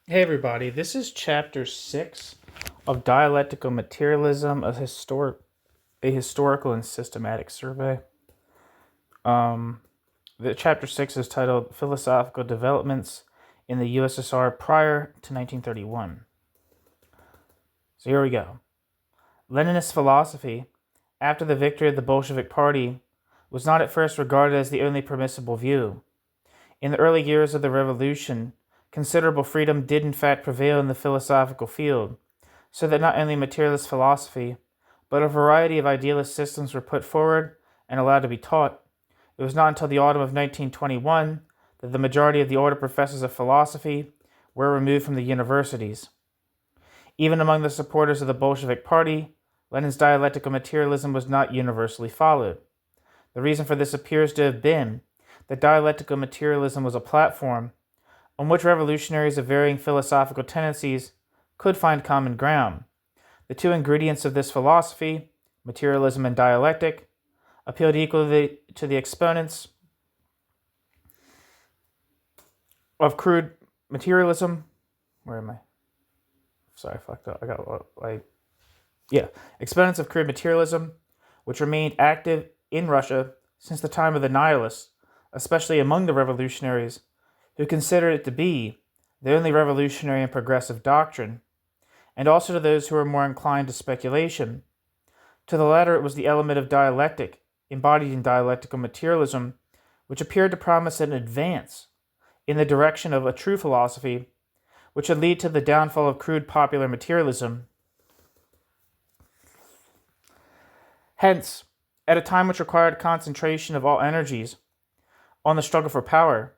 Hey everybody, this is chapter 6 of Dialectical Materialism, a historical and systematic survey. The chapter 6 is titled Philosophical Developments in the U.S.S.R. prior to 1931. So here we go. Leninist philosophy, after the victory of the Bolshevik Party, was not at first regarded as the only permissible view. In the early years of the revolution, considerable freedom did in fact prevail in the philosophical field, so that not only materialist philosophy, but a variety of idealist systems were put forward and allowed to be taught. It was not until the autumn of 1921 that the majority of the older professors of philosophy were removed from the universities. Even among the supporters of the Bolshevik Party, Lenin's dialectical materialism was not universally followed. The reason for this appears to have been that dialectical materialism was a platform on which revolutionaries of varying philosophical tendencies could find common ground. The two ingredients of this philosophy, materialism and dialectic, appealed equally to the exponents of crude materialism. Where am I? Sorry, I fucked up. Exponents of crude materialism, which remained active in Russia since the time of the nihilists, especially among the revolutionaries, who considered it to be the only revolutionary and progressive doctrine, and also to those who were more inclined to speculation. To the latter, it was the element of dialectic, embodied in dialectical materialism, which appeared to promise an advance in the direction of a true philosophy, which would lead to the downfall of crude popular materialism. Hence, at a time which required concentration of all energies on the struggle for power,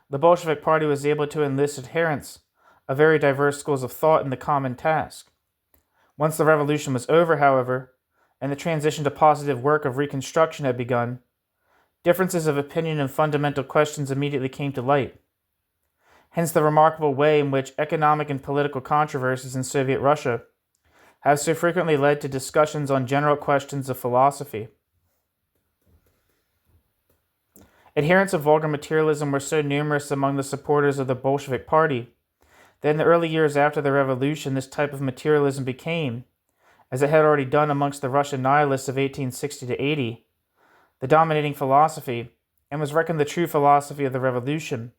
the Bolshevik Party was able to enlist adherents of very diverse schools of thought in the common task. Once the revolution was over, however, and the transition to positive work of reconstruction had begun, differences of opinion in fundamental questions immediately came to light. Hence the remarkable way in which economic and political controversies in Soviet Russia have so frequently led to discussions on general questions of philosophy. Adherents of vulgar materialism were so numerous among the supporters of the Bolshevik Party that in the early years after the revolution, this type of materialism became, as it had already done amongst the Russian nihilists of 1860 to 80, the dominating philosophy, and was reckoned the true philosophy of the revolution.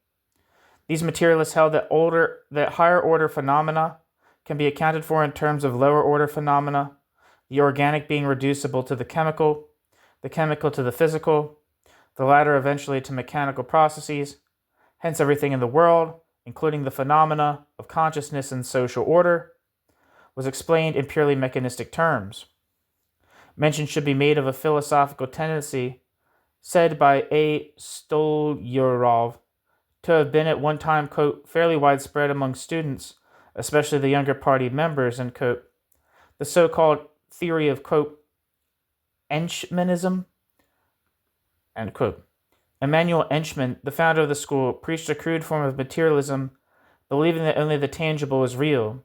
These materialists held that higher order phenomena can be accounted for in terms of lower order phenomena, the organic being reducible to the chemical to the physical, the latter eventually to mechanical processes. Hence everything in the world, including the phenomena of consciousness and social order, was explained in purely mechanistic terms. Mention should be made of a philosophical tendency said by A. Stolyarov to have been at one time, quote, fairly widespread among students, especially the younger party members, end quote, the so-called theory of, quote, Enchmanism, end quote. Emanuel Enchman, the founder of the school, preached a crude form of materialism, believing that only the tangible is real.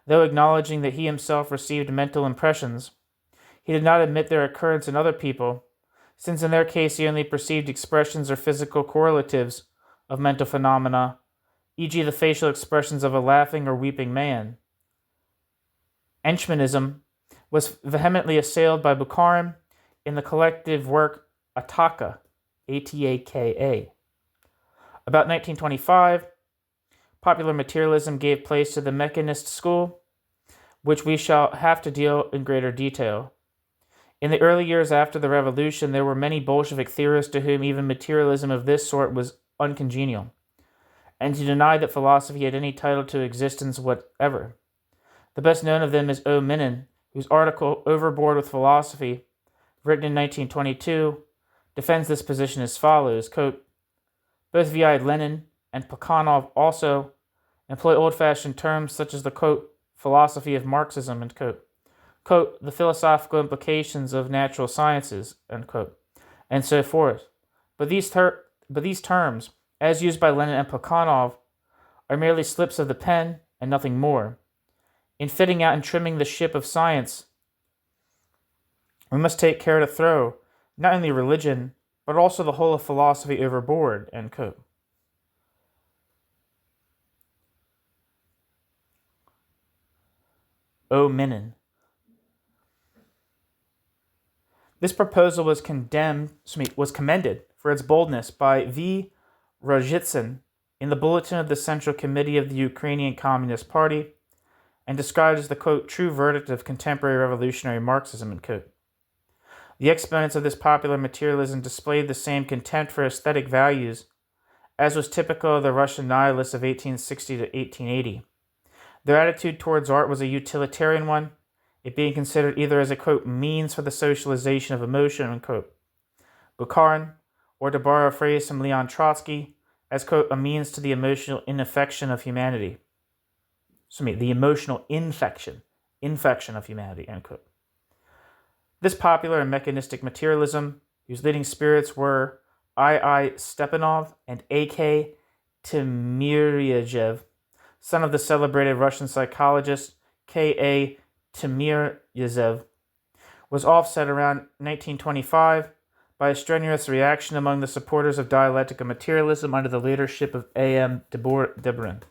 Though acknowledging that he himself received mental impressions, he did not admit their occurrence in other people, since in their case he only perceived expressions or physical correlatives of mental phenomena, e.g. the facial expressions of a laughing or weeping man. Enchmanism was vehemently assailed by Bukharin in the collective work Ataka, Ataka. About 1925, popular materialism gave place to the mechanist school, which we shall have to deal in greater detail. In the early years after the revolution, there were many Bolshevik theorists to whom even materialism of this sort was uncongenial, and to deny that philosophy had any title to existence whatever. The best known of them is O. Minin, whose article Overboard with Philosophy, written in 1922, defends this position as follows, quote, both V.I. Lenin and Plekhanov also employ old-fashioned terms such as the, quote, philosophy of Marxism, end quote, the philosophical implications of natural sciences, end quote, and so forth. But these terms, as used by Lenin and Plekhanov, are merely slips of the pen and nothing more. In fitting out and trimming the ship of science, we must take care to throw not only religion, but also the whole of philosophy overboard, end quote. ominen. This proposal was commended for its boldness by V. Rogitsin in the Bulletin of the Central Committee of the Ukrainian Communist Party, and described as the, quote, true verdict of contemporary revolutionary Marxism, end quote. The exponents of this popular materialism displayed the same contempt for aesthetic values as was typical of the Russian nihilists of 1860 to 1880. Their attitude towards art was a utilitarian one, it being considered either as a, quote, means for the socialization of emotion, unquote. Bukharin, or to borrow a phrase from Leon Trotsky, as, quote, a means to the emotional infection of humanity. The emotional infection of humanity, end quote. This popular and mechanistic materialism, whose leading spirits were I. Stepanov and A.K. Timiryazev, son of the celebrated Russian psychologist K.A. Timiryazev, was offset around 1925 by a strenuous reaction among the supporters of dialectical materialism under the leadership of A.M. Deborin.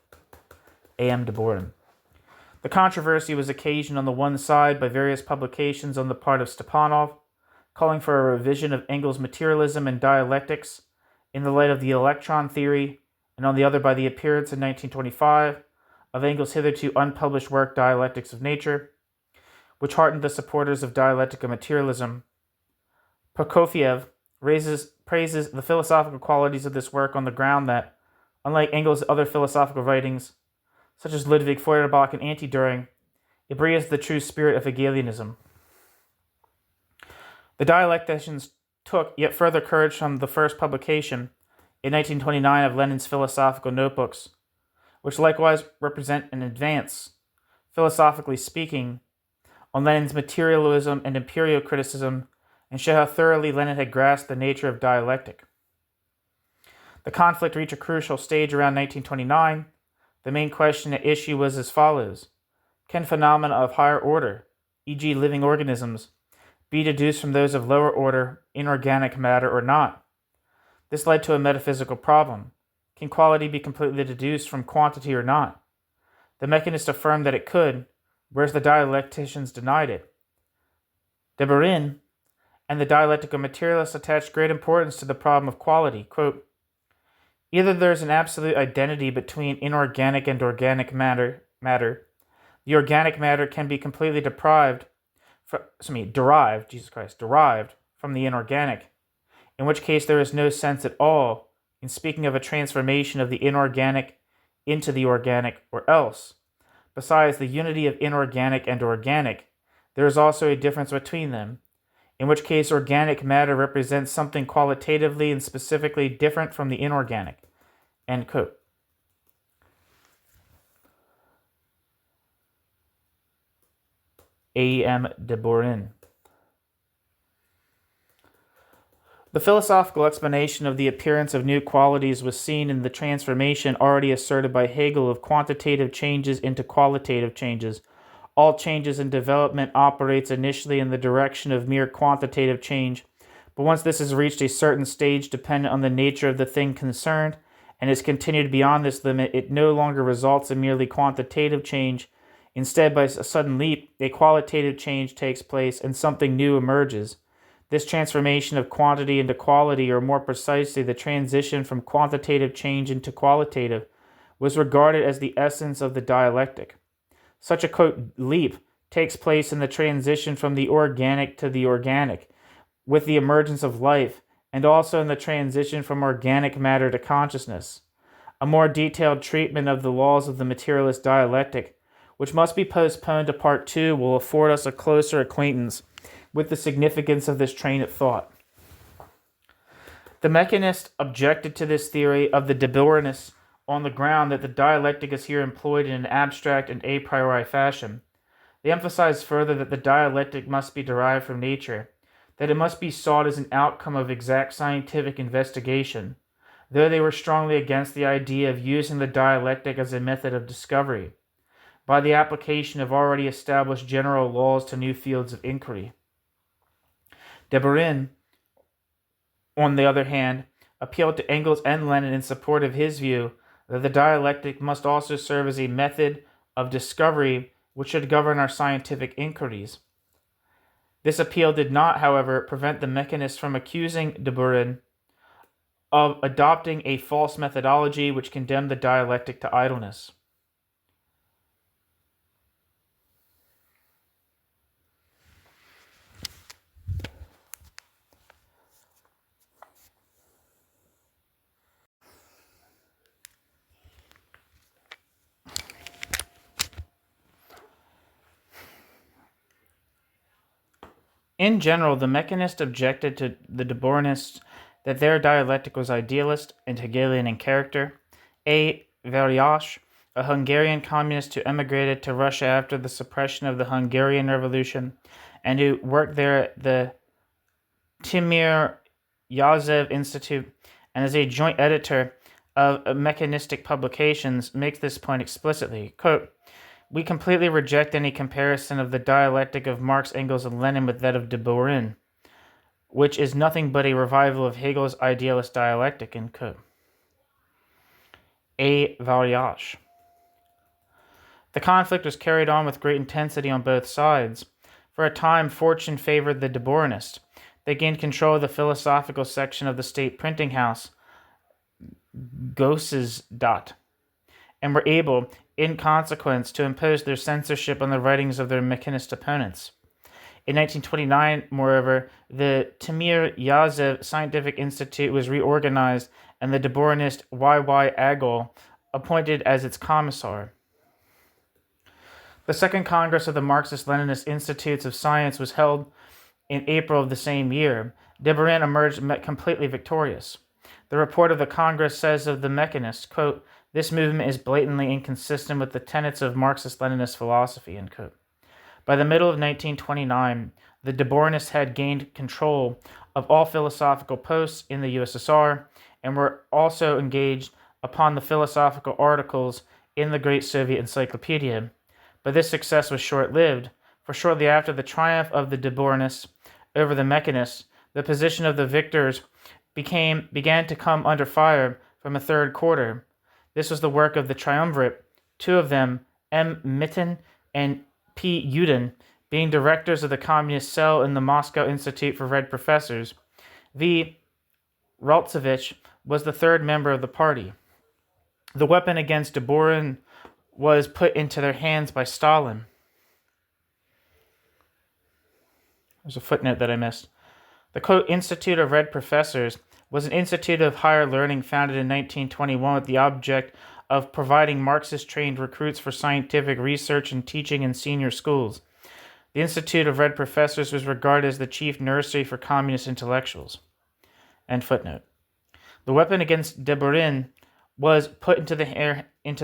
The controversy was occasioned on the one side by various publications on the part of Stepanov, calling for a revision of Engels' materialism and dialectics in the light of the electron theory, and on the other by the appearance in 1925 of Engels' hitherto unpublished work Dialectics of Nature, which heartened the supporters of dialectical materialism. Prokofiev praises the philosophical qualities of this work on the ground that, unlike Engels' other philosophical writings, such as Ludwig Feuerbach and Anti-Düring, it breathes the true spirit of Hegelianism. The dialecticians took yet further courage from the first publication in 1929 of Lenin's philosophical notebooks, which likewise represent an advance, philosophically speaking, on Lenin's materialism and imperial criticism, and show how thoroughly Lenin had grasped the nature of dialectic. The conflict reached a crucial stage around 1929. The main question at issue was as follows: can phenomena of higher order, e.g. living organisms, be deduced from those of lower order, inorganic matter, or not? This led to a metaphysical problem. Can quality be completely deduced from quantity or not? The mechanists affirmed that it could, whereas the dialecticians denied it. Deborin and the dialectical materialists attached great importance to the problem of quality. Quote, either there is an absolute identity between inorganic and organic matter. The organic matter can be completely derived from the inorganic, in which case there is no sense at all in speaking of a transformation of the inorganic into the organic, or else, besides the unity of inorganic and organic, there is also a difference between them, in which case organic matter represents something qualitatively and specifically different from the inorganic. End quote. A.M. Deborin. The philosophical explanation of the appearance of new qualities was seen in the transformation already asserted by Hegel of quantitative changes into qualitative changes. All changes in development operates initially in the direction of mere quantitative change, but once this has reached a certain stage dependent on the nature of the thing concerned, and is continued beyond this limit, it no longer results in merely quantitative change. Instead, by a sudden leap, a qualitative change takes place and something new emerges. This transformation of quantity into quality, or more precisely, the transition from quantitative change into qualitative, was regarded as the essence of the dialectic. Such a, quote, leap takes place in the transition from the organic to the organic, with the emergence of life, and also in the transition from organic matter to consciousness. A more detailed treatment of the laws of the materialist dialectic, which must be postponed to Part 2, will afford us a closer acquaintance with the significance of this train of thought. The mechanist objected to this theory of the Deborinists on the ground that the dialectic is here employed in an abstract and a priori fashion. They emphasized further that the dialectic must be derived from nature, that it must be sought as an outcome of exact scientific investigation, though they were strongly against the idea of using the dialectic as a method of discovery, by the application of already established general laws to new fields of inquiry. Deborin, on the other hand, appealed to Engels and Lenin in support of his view that the dialectic must also serve as a method of discovery which should govern our scientific inquiries. This appeal did not, however, prevent the mechanists from accusing de Burin of adopting a false methodology which condemned the dialectic to idleness. In general, the mechanists objected to the de Burinists that their dialectic was idealist and Hegelian in character. A. Verjas, a Hungarian communist who emigrated to Russia after the suppression of the Hungarian Revolution and who worked there at the Timir Yazev Institute and as a joint editor of mechanistic publications, makes this point explicitly. Quote, "We completely reject any comparison of the dialectic of Marx, Engels, and Lenin with that of de Burin, which is nothing but a revival of Hegel's idealist dialectic." End quote. A. Variage. The conflict was carried on with great intensity on both sides. For a time, fortune favored the de Burinists. They gained control of the philosophical section of the state printing house, U.S.S.R, and were able, in consequence, to impose their censorship on the writings of their mechanist opponents. In 1929, moreover, the Timir Yazev Scientific Institute was reorganized and the de Burinist Y.Y. Agol appointed as its commissar. The Second Congress of the Marxist-Leninist Institutes of Science was held in April of the same year. De Burin emerged completely victorious. The report of the Congress says of the mechanists, quote, "This movement is blatantly inconsistent with the tenets of Marxist-Leninist philosophy," end quote. By the middle of 1929, the de Burinists had gained control of all philosophical posts in the U.S.S.R. and were also engaged upon the philosophical articles in the Great Soviet Encyclopedia. But this success was short-lived, for shortly after the triumph of the de Burinists over the mechanists, the position of the victors began to come under fire from a third quarter. This was the work of the triumvirate, two of them, M. Mitten and P. Yudin, being directors of the communist cell in the Moscow Institute for Red Professors. V. Raltsevich was the third member of the party. The weapon against de Burin was put into their hands by Stalin. There's a footnote that I missed. The, quote, Institute of Red Professors was an institute of higher learning founded in 1921 with the object of providing Marxist-trained recruits for scientific research and teaching in senior schools. The Institute of Red Professors was regarded as the chief nursery for communist intellectuals. End footnote. The weapon against de Burin was put into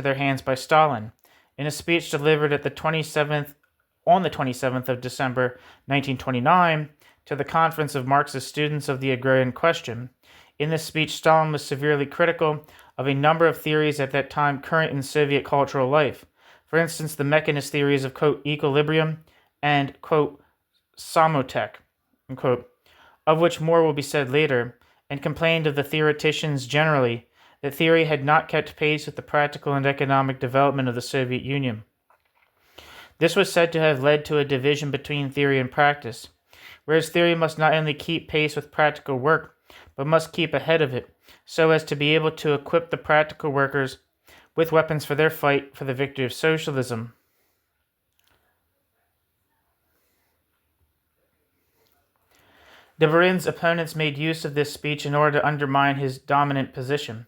their hands by Stalin. In a speech delivered on the 27th of December 1929 to the Conference of Marxist Students of the Agrarian Question. In this speech, Stalin was severely critical of a number of theories at that time current in Soviet cultural life. For instance, the mechanist theories of, quote, equilibrium and, quote, samotek, unquote, of which more will be said later, and complained of the theoreticians generally that theory had not kept pace with the practical and economic development of the Soviet Union. This was said to have led to a division between theory and practice, whereas theory must not only keep pace with practical work, but must keep ahead of it, so as to be able to equip the practical workers with weapons for their fight for the victory of socialism. De Burin's opponents made use of this speech in order to undermine his dominant position.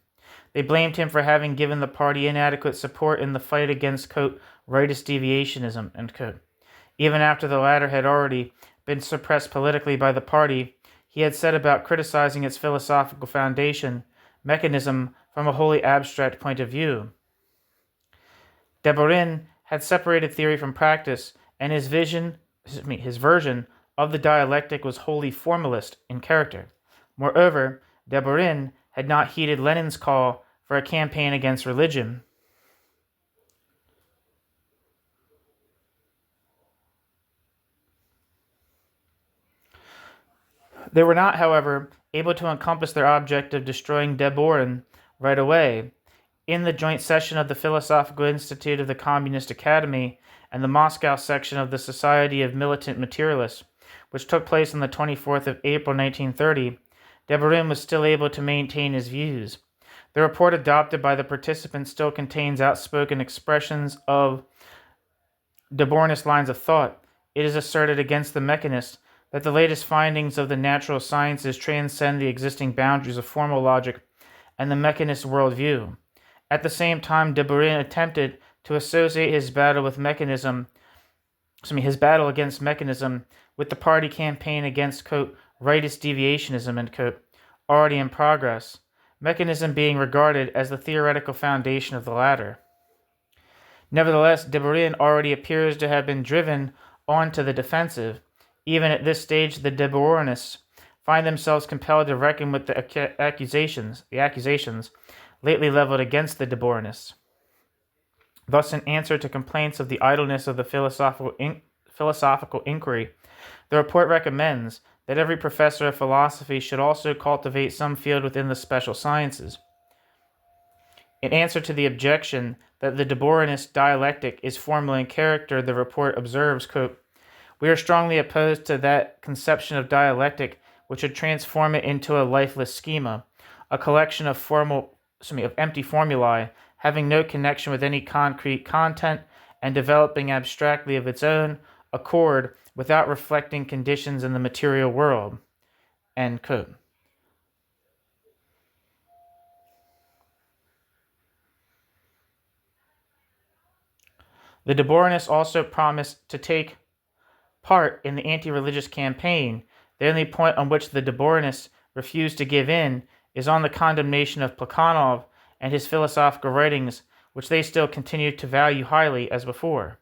They blamed him for having given the party inadequate support in the fight against, quote, rightist deviationism, end quote. Even after the latter had already been suppressed politically by the party, he had set about criticizing its philosophical foundation, mechanism, from a wholly abstract point of view. De Burin had separated theory from practice, and his version of the dialectic was wholly formalist in character. Moreover, de Burin had not heeded Lenin's call for a campaign against religion. They were not, however, able to encompass their object of destroying de Burin right away. in the joint session of the Philosophical Institute of the Communist Academy and the Moscow section of the Society of Militant Materialists, which took place on the 24th of April 1930, de Boron was still able to maintain his views. The report adopted by the participants still contains outspoken expressions of de Boronist lines of thought. It is asserted against the mechanists that the latest findings of the natural sciences transcend the existing boundaries of formal logic and the mechanist worldview. At the same time, de Boron attempted to associate his battle against mechanism with the party campaign against, quote, rightist deviationism, end quote, already in progress, mechanism being regarded as the theoretical foundation of the latter. Nevertheless, de Boron already appears to have been driven on to the defensive. Even at this stage, the de Boronists find themselves compelled to reckon with the accusations lately leveled against the de Boronists. Thus, in answer to complaints of the idleness of the philosophical inquiry, the report recommends that every professor of philosophy should also cultivate some field within the special sciences. In answer to the objection that the de Boronist dialectic is formal in character, the report observes, quote, we are strongly opposed to that conception of dialectic which would transform it into a lifeless schema, a collection of empty formulae, having no connection with any concrete content and developing abstractly of its own accord without reflecting conditions in the material world. End quote. The de Boronists also promised to take part in the anti-religious campaign. The only point on which the de Boronists refused to give in is on the condemnation of Plekhanov and his philosophical writings, which they still continued to value highly as before.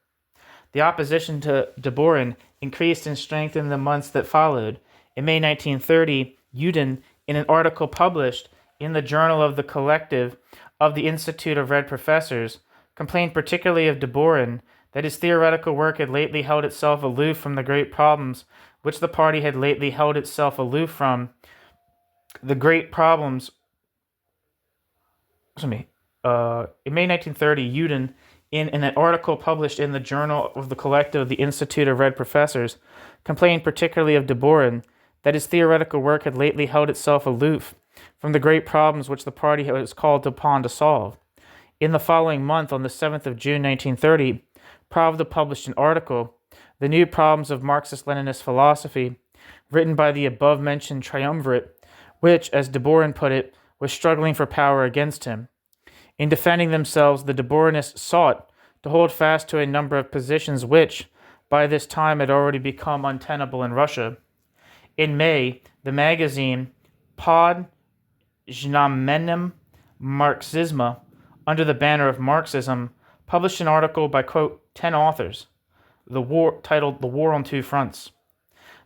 The opposition to de Boron increased in strength in the months that followed. In May 1930, Uden, in an article published in the Journal of the Collective of the Institute of Red Professors, complained particularly of de Boron that his theoretical work had lately held itself aloof from the great problems which the party had lately held itself aloof from. The great problems. In May 1930, Uden, in an article published in the Journal of the Collective of the Institute of Red Professors, complained particularly of de Boron that his theoretical work had lately held itself aloof from the great problems which the party was called upon to solve. In the following month, on the 7th of June 1930, Pravda published an article, The New Problems of Marxist-Leninist Philosophy, written by the above-mentioned triumvirate, which, as de Boron put it, was struggling for power against him. In defending themselves, the de Boronists sought to hold fast to a number of positions which, by this time, had already become untenable in Russia. In May, the magazine Pod Znamenem Marxisma, under the banner of Marxism, published an article by, quote, 10 authors, titled The War on Two Fronts.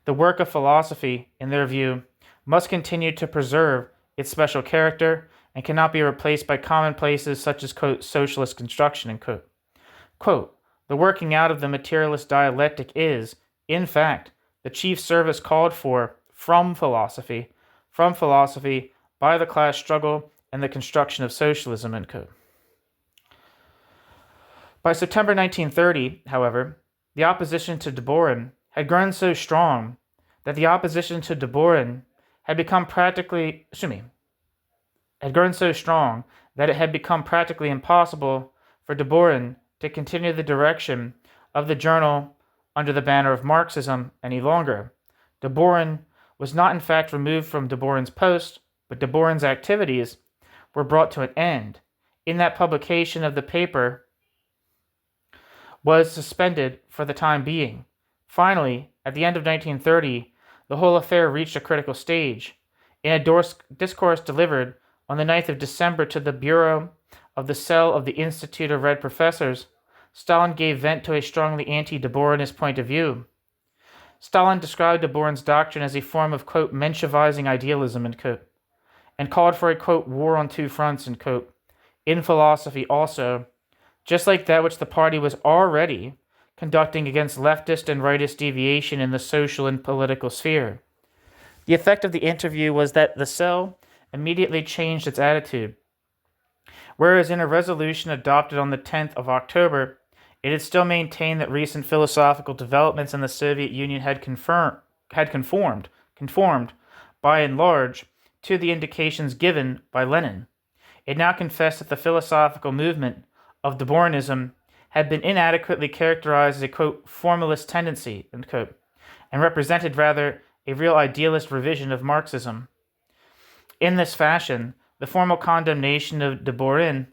The work of philosophy, in their view, must continue to preserve its special character and cannot be replaced by commonplaces such as, quote, socialist construction, end quote. Quote, the working out of the materialist dialectic is, in fact, the chief service called for from philosophy by the class struggle and the construction of socialism, end quote. By September 1930, however, the opposition to de Boron had grown so strong that it had become practically impossible for de Boron to continue the direction of the journal under the banner of Marxism any longer. De Boron was not in fact removed from de Boron's post, but de Boron's activities were brought to an end. In that publication of the paper was suspended for the time being. Finally, at the end of 1930, the whole affair reached a critical stage. In a discourse delivered on the 9th of December to the Bureau of the Cell of the Institute of Red Professors, Stalin gave vent to a strongly anti-de Boronist point of view. Stalin described de Boron's doctrine as a form of, quote, Menshevizing idealism, end quote, and called for a, quote, war on two fronts, end quote, in philosophy also, just like that which the party was already conducting against leftist and rightist deviation in the social and political sphere. The effect of the interview was that the cell immediately changed its attitude. Whereas in a resolution adopted on the 10th of October, it had still maintained that recent philosophical developments in the Soviet Union had conformed, by and large, to the indications given by Lenin. It now confessed that the philosophical movement of Deboranism had been inadequately characterized as a, quote, formalist tendency, end quote, and represented rather a real idealist revision of Marxism. In this fashion, the formal condemnation of Deborin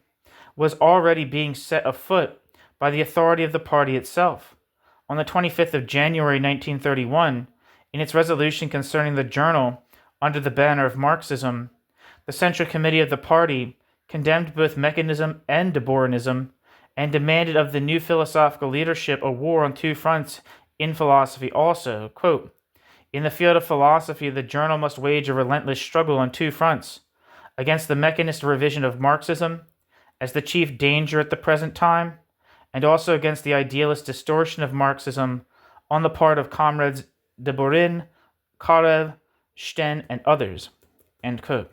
was already being set afoot by the authority of the party itself. On the 25th of January 1931, in its resolution concerning the journal under the banner of Marxism, the Central Committee of the party condemned both mechanism and Deborinism and demanded of the new philosophical leadership a war on two fronts in philosophy also. Quote, in the field of philosophy, the journal must wage a relentless struggle on two fronts, against the mechanist revision of Marxism as the chief danger at the present time, and also against the idealist distortion of Marxism on the part of comrades Deborin, Karev, Sten, and others. End quote.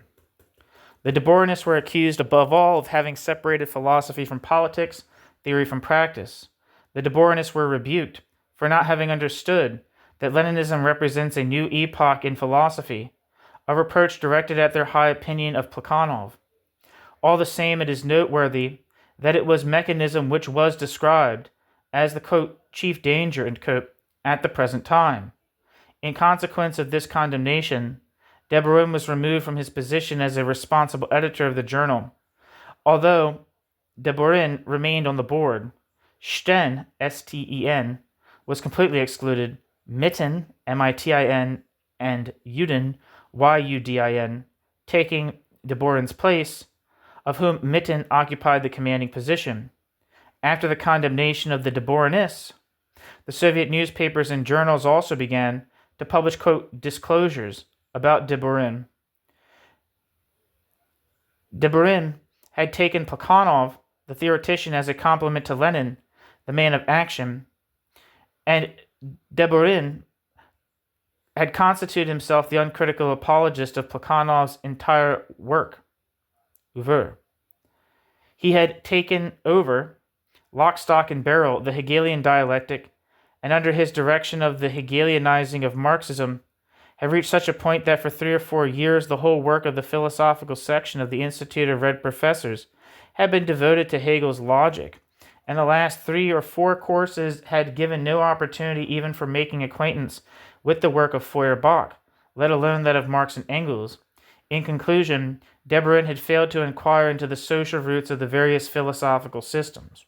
The Deborinists were accused above all of having separated philosophy from politics, theory from practice. The Deborinists were rebuked for not having understood that Leninism represents a new epoch in philosophy, a reproach directed at their high opinion of Plekhanov. All the same, it is noteworthy that it was mechanism which was described as the, quote, chief danger, end quote, at the present time. In consequence of this condemnation, Deborin was removed from his position as a responsible editor of the journal. Although Deborin remained on the board, Sten, S-T-E-N, was completely excluded. Mitin, M-I-T-I-N, and Yudin, Y-U-D-I-N, taking Deborin's place, of whom Mitin occupied the commanding position. After the condemnation of the Deborinists, the Soviet newspapers and journals also began to publish, quote, disclosures about Deborin. Deborin had taken Plekhanov, the theoretician, as a compliment to Lenin, the man of action, and Deborin had constituted himself the uncritical apologist of Plekhanov's entire work, U.S.S.R. He had taken over, lock, stock, and barrel, the Hegelian dialectic, and under his direction of the Hegelianizing of Marxism, had reached such a point that for 3 or 4 years the whole work of the philosophical section of the Institute of Red Professors had been devoted to Hegel's logic, and the last 3 or 4 courses had given no opportunity even for making acquaintance with the work of Feuerbach, let alone that of Marx and Engels. In conclusion, Deborin had failed to inquire into the social roots of the various philosophical systems.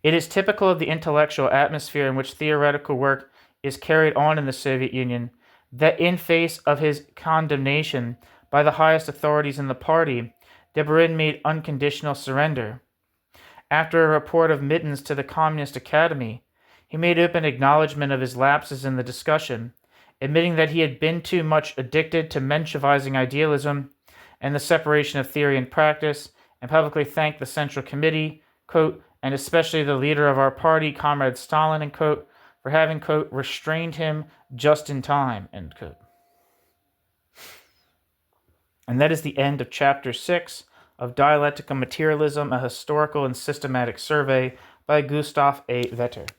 It is typical of the intellectual atmosphere in which theoretical work is carried on in the Soviet Union that in face of his condemnation by the highest authorities in the party, Deborin made unconditional surrender. After a report of Mitten's to the Communist Academy, he made open acknowledgement of his lapses in the discussion, admitting that he had been too much addicted to Menshevising idealism and the separation of theory and practice, and publicly thanked the Central Committee, quote, and especially the leader of our party, Comrade Stalin, end quote, for having, quote, restrained him just in time, end quote. And that is the end of Chapter 6 of Dialectical Materialism, a Historical and Systematic Survey by Gustav A. Vetter.